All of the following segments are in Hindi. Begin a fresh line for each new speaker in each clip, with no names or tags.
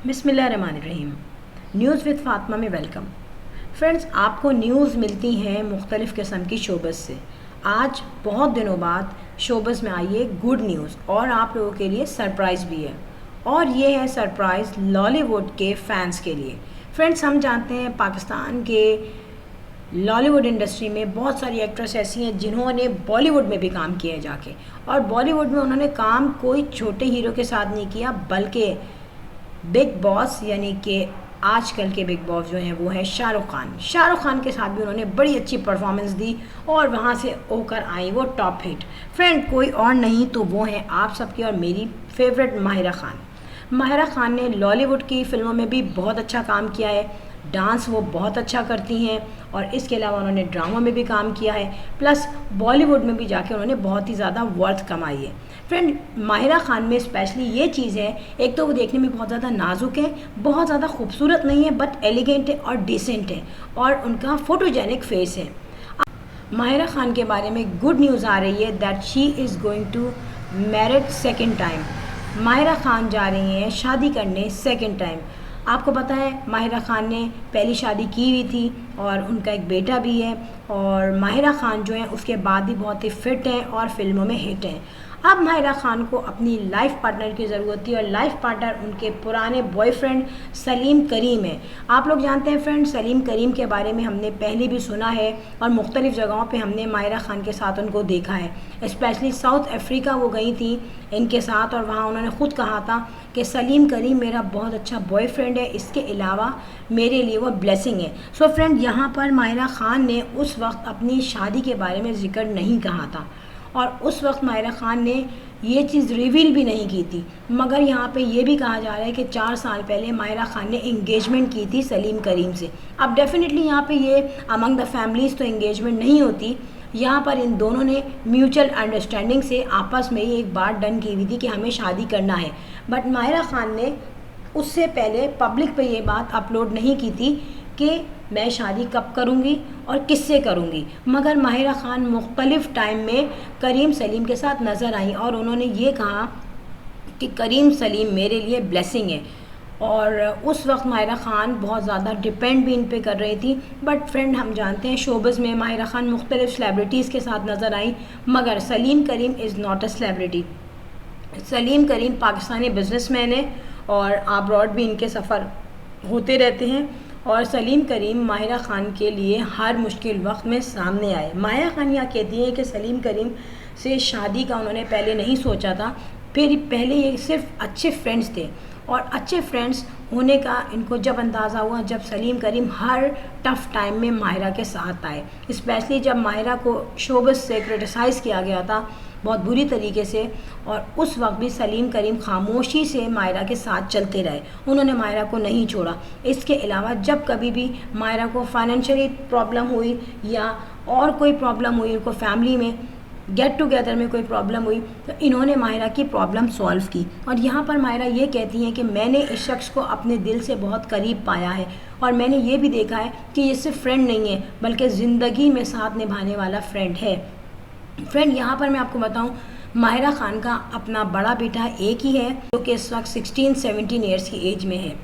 बिस्मिल्लाहिर्रहमानिर्रहीम। न्यूज़ विद फ़ातिमा में वेलकम। फ्रेंड्स, आपको न्यूज़ मिलती हैं मुख्तलिफ़ किस्म की शोबस से। आज बहुत दिनों बाद शोबस में आई है गुड न्यूज़ और आप लोगों के लिए सरप्राइज़ भी है। और ये है सरप्राइज़ लॉलीवुड के फ़ैंस के लिए। फ्रेंड्स, हम जानते हैं पाकिस्तान के लॉलीवुड इंडस्ट्री में बहुत सारी एक्ट्रेस ऐसी हैं जिन्होंने बॉलीवुड में भी काम किया है जाके, और बॉलीवुड में उन्होंने काम कोई छोटे हीरो के साथ नहीं किया, बल्कि बिग बॉस यानी कि आजकल के बिग बॉस जो हैं वो है शाहरुख खान के साथ भी उन्होंने बड़ी अच्छी परफॉर्मेंस दी और वहाँ से होकर आई वो टॉप हिट। फ्रेंड, कोई और नहीं तो वो हैं आप सबकी और मेरी फेवरेट माहिरा खान ने लॉलीवुड की फ़िल्मों में भी बहुत अच्छा काम किया है। डांस वो बहुत अच्छा करती हैं और इसके अलावा उन्होंने ड्रामा में भी काम किया है, प्लस बॉलीवुड में भी जाके उन्होंने बहुत ही ज़्यादा वर्थ कमाई है। फ्रेंड, माहिरा खान में स्पेशली ये चीज़ है, एक तो वो देखने में बहुत ज़्यादा नाजुक है, बहुत ज़्यादा खूबसूरत नहीं है, बट एलिगेंट है और डिसेंट है, और उनका फोटोजेनिक फेस है। माहिरा खान के बारे में गुड न्यूज़ आ रही है that she is going to married second time. Mahira Khan जा रही हैं शादी करने सेकेंड टाइम। आपको पता है माहिरा खान ने पहली शादी की हुई थी और उनका एक बेटा भी है, और माहिरा खान जो है उसके बाद भी बहुत ही फिट हैं और फिल्मों में हिट हैं। अब माहिरा खान को अपनी लाइफ पार्टनर की ज़रूरत थी और लाइफ पार्टनर उनके पुराने बॉयफ्रेंड सलीम करीम है। आप लोग जानते हैं फ्रेंड, सलीम करीम के बारे में हमने पहले भी सुना है और मुख्तलिफ़ जगहों पे हमने माहिरा खान के साथ उनको देखा है। स्पेशली साउथ अफ्रीका वो गई थी इनके साथ, और वहाँ उन्होंने ख़ुद कहा था कि सलीम करीम मेरा बहुत अच्छा बॉयफ्रेंड है, इसके अलावा मेरे लिए वो ब्लेसिंग है। सो फ्रेंड, यहाँ पर माहिरा खान ने उस वक्त अपनी शादी के बारे में ज़िक्र नहीं कहा था और उस वक्त माहिरा खान ने ये चीज़ रिवील भी नहीं की थी, मगर यहाँ पे ये भी कहा जा रहा है कि 4 साल पहले माहिरा खान ने इंगेजमेंट की थी सलीम करीम से। अब डेफिनेटली यहाँ पे ये अमंग द फैमिलीज़ तो इंगेजमेंट नहीं होती, यहाँ पर इन दोनों ने म्यूचुअल अंडरस्टैंडिंग से आपस में ही एक बात डन की हुई थी कि हमें शादी करना है। बट माहिरा खान ने उससे पहले पब्लिक पे ये बात अपलोड नहीं की थी कि मैं शादी कब करूँगी और किससे करूँगी, मगर माहिरा खान मुख्तलिफ़ टाइम में करीम सलीम के साथ नज़र आई और उन्होंने ये कहा कि करीम सलीम मेरे लिए ब्लेसिंग है। और उस वक्त माहिरा खान बहुत ज़्यादा डिपेंड भी इन पे कर रही थी। बट फ्रेंड, हम जानते हैं शोबिज़ में माहिरा खान मुख्तलिफ़ सेलिब्रिटीज़ के साथ नज़र आई, मगर Salim Karim is not a celebrity. Salim Karim Pakistani businessman है और अब्रॉड भी इनके सफ़र होते रहते हैं, और सलीम करीम माहिरा खान के लिए हर मुश्किल वक्त में सामने आए। माहिरा खान यह कहती है कि सलीम करीम से शादी का उन्होंने पहले नहीं सोचा था, फिर पहले ये सिर्फ अच्छे फ्रेंड्स थे, और अच्छे फ्रेंड्स होने का इनको जब अंदाज़ा हुआ जब सलीम करीम हर टफ़ टाइम में माहिरा के साथ आए। स्पेशली जब माहिरा को शोबिज़ से क्रिटिसाइज़ किया गया था बहुत बुरी तरीके से, और उस वक्त भी सलीम करीम खामोशी से माहिरा के साथ चलते रहे, उन्होंने माहिरा को नहीं छोड़ा। इसके अलावा जब कभी भी माहिरा को फाइनेंशियली प्रॉब्लम हुई या और कोई प्रॉब्लम हुई, उनको फैमिली में गेट टुगेदर में कोई प्रॉब्लम हुई, तो इन्होंने माहिरा की प्रॉब्लम सॉल्व की। और यहाँ पर माहिरा ये कहती हैं कि मैंने इस शख्स को अपने दिल से बहुत करीब पाया है, और मैंने ये भी देखा है कि ये सिर्फ फ्रेंड नहीं है बल्कि ज़िंदगी में साथ निभाने वाला फ्रेंड है। फ्रेंड, यहाँ पर मैं आपको बताऊँ, माहिरा खान का अपना बड़ा बेटा एक ही है जो कि इस वक्त 16-17 ईयर्स की एज में है।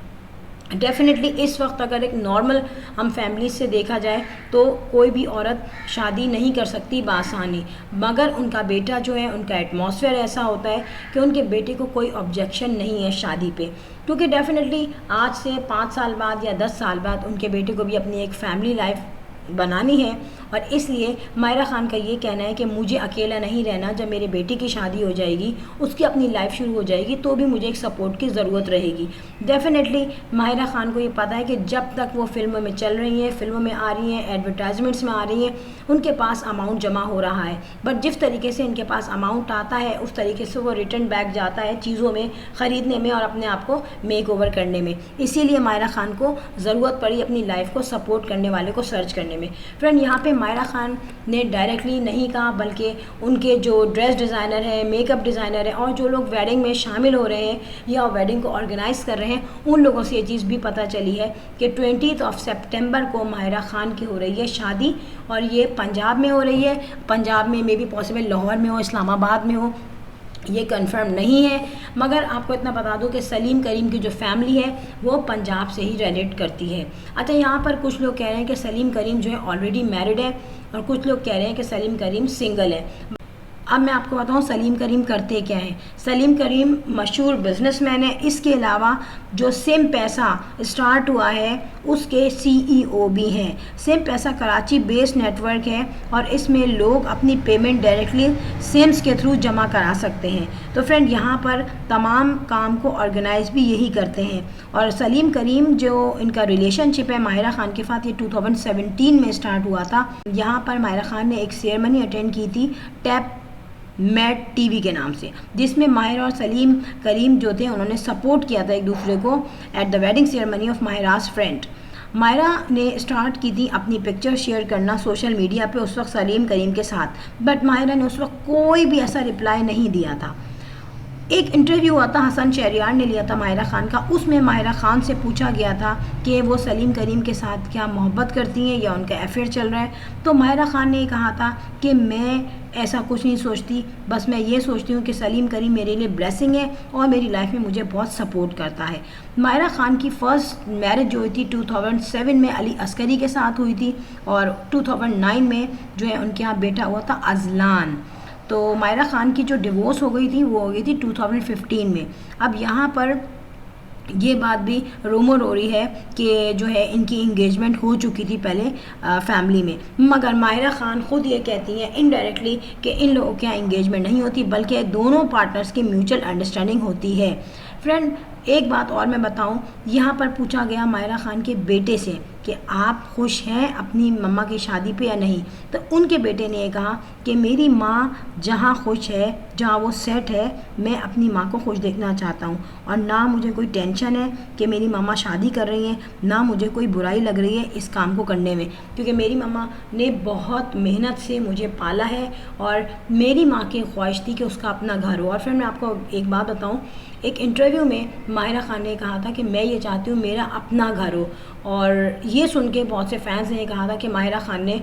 डेफिनेटली इस वक्त अगर एक नॉर्मल हम फैमिली से देखा जाए तो कोई भी औरत शादी नहीं कर सकती बासानी, मगर उनका बेटा जो है, उनका एटमॉस्फेयर ऐसा होता है कि उनके बेटे को कोई ऑब्जेक्शन नहीं है शादी पे, क्योंकि डेफिनेटली आज से 5 साल बाद या 10 साल बाद उनके बेटे को भी अपनी एक फैमिली लाइफ बनानी है। और इसलिए माहिरा खान का ये कहना है कि मुझे अकेला नहीं रहना, जब मेरे बेटे की शादी हो जाएगी, उसकी अपनी लाइफ शुरू हो जाएगी, तो भी मुझे एक सपोर्ट की ज़रूरत रहेगी। डेफिनेटली माहिरा खान को ये पता है कि जब तक वो फिल्मों में चल रही हैं, फिल्मों में आ रही हैं, एडवर्टाइजमेंट्स में आ रही हैं, उनके पास अमाउंट जमा हो रहा है, बट जिस तरीके से इनके पास अमाउंट आता है उस तरीके से वो रिटर्न बैक जाता है चीज़ों में ख़रीदने में और अपने आप को मेक ओवर करने में। इसीलिए माहिरा खान को ज़रूरत पड़ी अपनी लाइफ को सपोर्ट करने वाले को सर्च करने में। फ्रेंड, यहाँ पे माहिरा खान ने डायरेक्टली नहीं कहा, बल्कि उनके जो ड्रेस डिज़ाइनर हैं, मेकअप डिज़ाइनर हैं, और जो लोग वेडिंग में शामिल हो रहे हैं या वेडिंग को ऑर्गेनाइज़ कर रहे हैं, उन लोगों से ये चीज़ भी पता चली है कि 20 सितंबर को माहिरा खान की हो रही है शादी, और ये पंजाब में हो रही है। पंजाब में मे बी पॉसिबल लाहौर में हो, इस्लामाबाद में हो, ये कंफर्म नहीं है, मगर आपको इतना बता दूं कि सलीम करीम की जो फैमिली है वो पंजाब से ही रिलेट करती है। अच्छा, यहाँ पर कुछ लोग कह रहे हैं कि सलीम करीम जो है ऑलरेडी मैरिड है और कुछ लोग कह रहे हैं कि सलीम करीम सिंगल है। अब मैं आपको बताऊं सलीम करीम करते क्या हैं। सलीम करीम मशहूर बिजनेसमैन है, इसके अलावा जो सिम पैसा स्टार्ट हुआ है उसके सीईओ भी हैं। सिम पैसा कराची बेस्ड नेटवर्क है और इसमें लोग अपनी पेमेंट डायरेक्टली सिम्स के थ्रू जमा करा सकते हैं। तो फ्रेंड, यहाँ पर तमाम काम को ऑर्गेनाइज भी यही करते हैं। और सलीम करीम जो इनका रिलेशनशिप है माहिरा खान के साथ, ये 2017 में स्टार्ट हुआ था। यहाँ पर माहिरा खान ने एक सेरेमनी अटेंड की थी टैप मैट टीवी के नाम से, जिसमें माहिरा और सलीम करीम जो थे उन्होंने सपोर्ट किया था एक दूसरे को at the wedding ceremony of Mahira's friend. Mahira ने स्टार्ट की थी अपनी पिक्चर शेयर करना सोशल मीडिया पे उस वक्त सलीम करीम के साथ, बट माहिरा ने उस वक्त कोई भी ऐसा रिप्लाई नहीं दिया था। एक इंटरव्यू हुआ था, हसन शहरियार ने लिया था माहिरा खान का, उसमें माहिरा खान से पूछा गया था कि वो सलीम करीम के साथ क्या मोहब्बत करती हैं या उनका अफेयर चल रहा है। तो माहिरा खान ने कहा था कि मैं ऐसा कुछ नहीं सोचती, बस मैं ये सोचती हूँ कि सलीम करीम मेरे लिए ब्लेसिंग है और मेरी लाइफ में मुझे बहुत सपोर्ट करता है। माहिरा खान की फ़र्स्ट मैरिज जो हुई थी 2007 में अली अस्करी के साथ हुई थी और 2009 में जो है उनके यहाँ बेटा हुआ था अजलान। तो माहिरा खान की जो डिवोर्स हो गई थी वो हो गई थी 2015 में। अब यहाँ पर ये बात भी रूमर हो रही है कि जो है इनकी इंगेजमेंट हो चुकी थी पहले फैमिली में, मगर माहिरा खान ख़ुद ये कहती हैं इनडायरेक्टली कि इन लोगों के यहाँ इंगेजमेंट नहीं होती बल्कि दोनों पार्टनर्स की म्यूचुअल अंडरस्टैंडिंग होती है। फ्रेंड, एक बात और मैं बताऊं, यहाँ पर पूछा गया माहिरा खान के बेटे से कि आप खुश हैं अपनी मम्मा की शादी पे या नहीं, तो उनके बेटे ने ये कहा कि मेरी माँ जहाँ खुश है, जहाँ वो सेट है, मैं अपनी माँ को खुश देखना चाहता हूँ और ना मुझे कोई टेंशन है कि मेरी मम्मा शादी कर रही हैं, ना मुझे कोई बुराई लग रही है इस काम को करने में, क्योंकि मेरी मम्मा ने बहुत मेहनत से मुझे पाला है और मेरी माँ की ख्वाहिश थी कि उसका अपना घर हो। और फिर मैं आपको एक बात बताऊँ, एक इंटरव्यू में माहिरा खान ने कहा था कि मैं ये चाहती हूँ मेरा अपना घर हो, और ये सुन के बहुत से फैंस ने कहा था कि माहिरा खान ने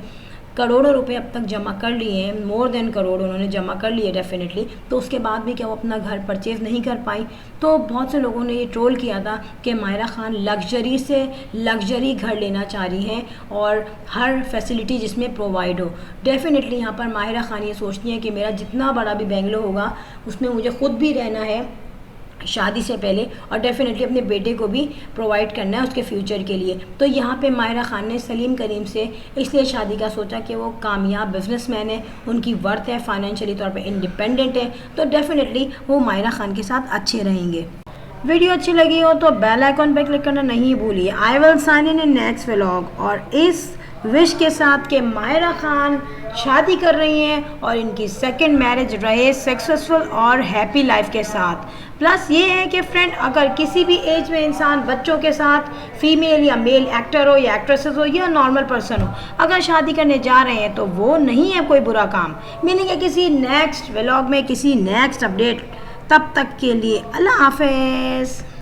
करोड़ों रुपए अब तक जमा कर लिए हैं, मोर देन करोड़ उन्होंने जमा कर लिए डेफिनेटली, तो उसके बाद भी क्या वो अपना घर परचेज़ नहीं कर पाई। तो बहुत से लोगों ने ये ट्रोल किया था कि माहिरा खान लग्जरी से लग्जरी घर लेना चाह रही हैं और हर फैसिलिटी जिसमें प्रोवाइड हो। डेफिनेटली यहाँ पर माहिरा खान ये सोचती हैं कि मेरा जितना बड़ा भी बेंगलो होगा उसमें मुझे ख़ुद भी रहना है शादी से पहले और डेफिनेटली अपने बेटे को भी प्रोवाइड करना है उसके फ्यूचर के लिए। तो यहाँ पे माहिरा खान ने सलीम करीम से इसलिए शादी का सोचा कि वो कामयाब बिजनेसमैन है, उनकी वर्थ है, फाइनेंशियली तौर पे इंडिपेंडेंट है, तो डेफिनेटली वो माहिरा खान के साथ अच्छे रहेंगे। वीडियो अच्छी लगी हो तो बेल आइकॉन पर क्लिक करना नहीं भूलिए। I will sign in next vlog, और इस विश के साथ कि माहिरा खान शादी कर रही हैं और इनकी सेकंड मैरिज रहे सक्सेसफुल और हैप्पी लाइफ के साथ। प्लस ये है कि फ्रेंड, अगर किसी भी एज में इंसान बच्चों के साथ फीमेल या मेल एक्टर हो या एक्ट्रेसेस हो या नॉर्मल पर्सन हो अगर शादी करने जा रहे हैं तो वो नहीं है कोई बुरा काम। मिलेंगे किसी नेक्स्ट व्लॉग में, किसी नेक्स्ट अपडेट, तब तक के लिए अल्लाह हाफिज़।